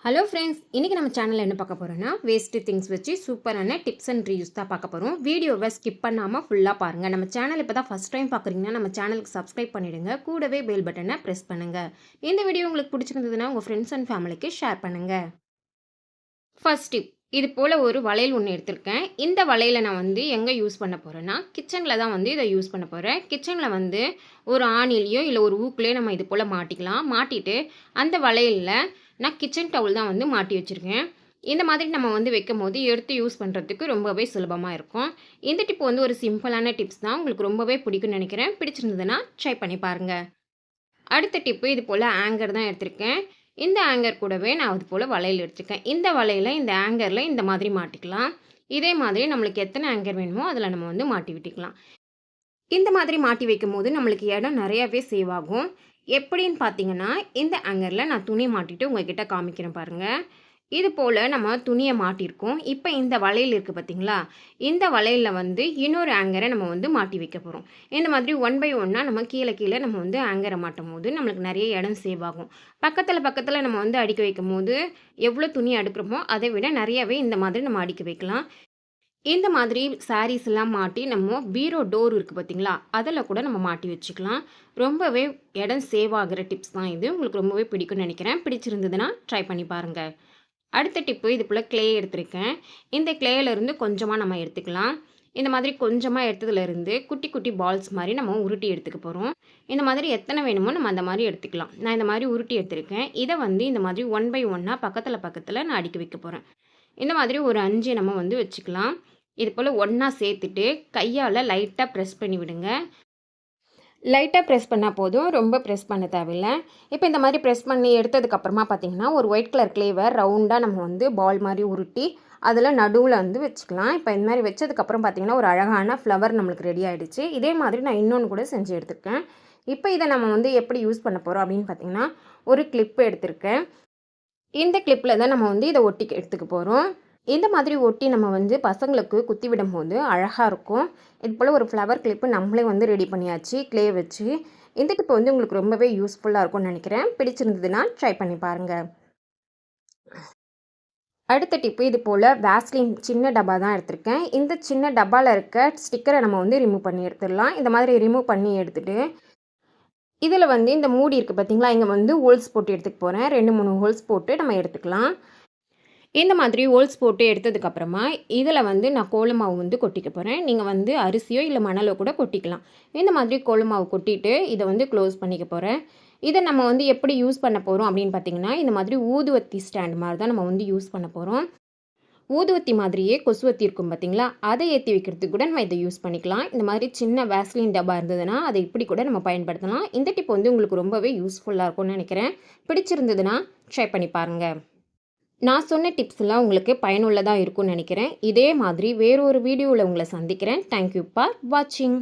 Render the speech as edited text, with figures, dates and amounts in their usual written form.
Hello friends, இன்றைக்கி நம்ம சேனலில் என்ன பார்க்க போகிறோன்னா வேஸ்ட்டு திங்ஸ் வச்சு சூப்பரான டிப்ஸ் அண்ட் ரிவ்யூஸ் தான் பார்க்க போகிறோம். வீடியோவை ஸ்கிப் பண்ணாமல் ஃபுல்லாக பாருங்கள். நம்ம சேனல் இப்போ தான் ஃபஸ்ட் டைம் பார்க்குறீங்கன்னா நம்ம சேனலுக்கு சப்ஸ்கிரைப் பண்ணிவிடுங்க. கூடவே பெல் பட்டனை ப்ரெஸ் பண்ணுங்கள். இந்த வீடியோ உங்களுக்கு பிடிச்சிருந்ததுன்னா உங்கள் ஃப்ரெண்ட்ஸ் அண்ட் ஃபேமிலிக்கு ஷேர் பண்ணுங்கள். ஃபர்ஸ்ட் டிப், இது போல் ஒரு வளையல் ஒன்று எடுத்திருக்கேன். இந்த வளையலை நான் எங்கே யூஸ் பண்ண போகிறேன்னா கிச்சனில் தான் இதை யூஸ் பண்ண போகிறேன். கிச்சனில் ஒரு ஆணிலையோ இல்லை ஒரு ஊக்குலையோ நம்ம இது போல் மாட்டிக்கலாம். மாட்டிட்டு அந்த வளையலில் நான் கிச்சன் டவுல் தான் மாட்டி வச்சுருக்கேன். இந்த மாதிரி நம்ம வைக்கும் போது எடுத்து யூஸ் பண்ணுறதுக்கு ரொம்பவே சுலபமாக இருக்கும். இந்த டிப் ஒரு சிம்பிளான டிப்ஸ் தான், உங்களுக்கு ரொம்பவே பிடிக்கும்னு நினைக்கிறேன். பிடிச்சிருந்ததுன்னா ட்ரை பண்ணி பாருங்கள். அடுத்த டிப்பு, இது போல் ஆங்கர் தான் எடுத்திருக்கேன். இந்த ஆங்கர் கூடவே நான் அது போல் வளையல் எடுத்துருக்கேன். இந்த வளையலை இந்த ஆங்கரில் இந்த மாதிரி மாட்டிக்கலாம். இதே மாதிரி நம்மளுக்கு எத்தனை ஆங்கர் வேணுமோ அதில் நம்ம மாட்டி விட்டுக்கலாம். இந்த மாதிரி மாட்டி வைக்கும் போது நம்மளுக்கு இடம் நிறையாவே சேவ் ஆகும். எப்படின்னு பார்த்தீங்கன்னா, இந்த ஆங்கரில் நான் துணி மாட்டிட்டு உங்கள்கிட்ட காமிக்கிறேன் பாருங்கள். இது போல் நம்ம துணியை மாட்டியிருக்கோம். இப்போ இந்த வளையல் இருக்குது பார்த்தீங்களா, இந்த வளையலில் இன்னொரு ஆங்கரை நம்ம மாட்டி வைக்க போகிறோம். இந்த மாதிரி 1 by 1 நம்ம கீழே நம்ம ஆங்கரை மாட்டும் போது நம்மளுக்கு நிறைய இடம் சேவ் ஆகும். பக்கத்தில் நம்ம அடுக்கி வைக்கும் போது எவ்வளோ துணி அடுக்கிறோமோ அதை விட நிறையவே இந்த மாதிரி நம்ம அடுக்கி வைக்கலாம். இந்த மாதிரி சாரீஸ் எல்லாம் மாட்டி நம்ம பீரோ டோர் இருக்குது பார்த்தீங்களா, அதில் கூட நம்ம மாட்டி வச்சுக்கலாம். ரொம்பவே இடம் சேவ் ஆகிற டிப்ஸ் தான் இது. உங்களுக்கு ரொம்பவே பிடிக்கும்னு நினைக்கிறேன். பிடிச்சிருந்ததுன்னா ட்ரை பண்ணி பாருங்கள். அடுத்த டிப்பு, இது போல் கிளே எடுத்திருக்கேன். இந்த கிளேயிலேருந்து கொஞ்சமாக நம்ம எடுத்துக்கலாம். இந்த மாதிரி கொஞ்சமாக எடுத்ததுலேருந்து குட்டி குட்டி பால்ஸ் மாதிரி நம்ம உருட்டி எடுத்துக்க போகிறோம். இந்த மாதிரி எத்தனை வேணுமோ நம்ம அந்த மாதிரி எடுத்துக்கலாம். நான் இந்த மாதிரி உருட்டி எடுத்திருக்கேன். இதை இந்த மாதிரி 1 by 1 பக்கத்தில் நான் அடுக்கி வைக்க போகிறேன். இந்த மாதிரி ஒரு 5 நம்ம வச்சுக்கலாம். இது போல் ஒன்றா சேர்த்துட்டு கையால் லைட்டாக ப்ரெஸ் பண்ணி விடுங்க. லைட்டாக ப்ரெஸ் பண்ணால் போதும், ரொம்ப ப்ரெஸ் பண்ண தேவையில்லை. இப்போ இந்த மாதிரி ப்ரெஸ் பண்ணி எடுத்ததுக்கப்புறமா பார்த்திங்கன்னா ஒரு ஒயிட் கலர் கிளேவை ரவுண்டாக நம்ம பால் மாதிரி உருட்டி அதில் நடுவில் வச்சுக்கலாம். இப்போ இந்த மாதிரி வச்சதுக்கப்புறம் பார்த்திங்கன்னா ஒரு அழகான ஃப்ளவர் நம்மளுக்கு ரெடி ஆகிடுச்சு. இதே மாதிரி நான் இன்னொன்று கூட செஞ்சு எடுத்துருக்கேன். இப்போ இதை நம்ம எப்படி யூஸ் பண்ண போகிறோம் அப்படின்னு பார்த்திங்கன்னா, ஒரு கிளிப்பு எடுத்திருக்கேன். இந்த கிளிப்பில் தான் நம்ம இதை ஒட்டி எடுத்துக்க போகிறோம். இந்த மாதிரி ஒட்டி நம்ம பசங்களுக்கு குத்தி விடும் போது அழகாக இருக்கும். இது போல் ஒரு ஃப்ளவர் கிளிப்பு நம்மளே ரெடி பண்ணியாச்சு க்ளே வச்சு. இந்த டிப் உங்களுக்கு ரொம்பவே யூஸ்ஃபுல்லாக இருக்கும்னு நினைக்கிறேன். பிடிச்சிருந்ததுன்னா ட்ரை பண்ணி பாருங்கள். அடுத்த டிப்பு, இது போல் வேஸ்லின் சின்ன டப்பா தான் எடுத்திருக்கேன். இந்த சின்ன டப்பாவில் இருக்க ஸ்டிக்கரை நம்ம ரிமூவ் பண்ணி எடுத்துடலாம். இந்த மாதிரி ரிமூவ் பண்ணி எடுத்துகிட்டு இதில் இந்த மூடி இருக்குது பார்த்தீங்களா, இங்கே ஹோல்ஸ் போட்டு எடுத்துக்க போகிறேன். 2-3 ஹோல்ஸ் போட்டு நம்ம எடுத்துக்கலாம். இந்த மாதிரி ஹோல்ஸ் போட்டு எடுத்ததுக்கப்புறமா இதில் நான் கோலமாவு கொட்டிக்க போகிறேன். நீங்கள் அரிசியோ இல்லை மணலோ கூட கொட்டிக்கலாம். இந்த மாதிரி கோலமாவு கொட்டிட்டு இதை க்ளோஸ் பண்ணிக்க போகிறேன். இதை நம்ம எப்படி யூஸ் பண்ண போகிறோம் அப்படின்னு பார்த்தீங்கன்னா, இந்த மாதிரி ஊதுவத்தி ஸ்டாண்ட் மாதிரி தான் நம்ம யூஸ் பண்ண போகிறோம். ஊதுவத்தி மாதிரியே கொசுவத்தி இருக்கும் பார்த்தீங்களா, அதை ஏற்றி வைக்கிறதுக்கு கூட நம்ம இதை யூஸ் பண்ணிக்கலாம். இந்த மாதிரி சின்ன வேஸ்லின் டப்பா இருந்ததுன்னா அதை இப்படி கூட நம்ம பயன்படுத்தலாம். இந்த டிப் உங்களுக்கு ரொம்பவே யூஸ்ஃபுல்லாக இருக்கும்னு நினைக்கிறேன். பிடிச்சிருந்ததுன்னா ட்ரை பண்ணி பாருங்கள். நான் சொன்ன டிப்ஸ்லாம் உங்களுக்கு பயனுள்ளதாக இருக்கும்னு நினைக்கிறேன். இதே மாதிரி வேறொரு வீடியோவில் உங்களை சந்திக்கிறேன். தேங்க்யூ ஃபார் வாட்சிங்.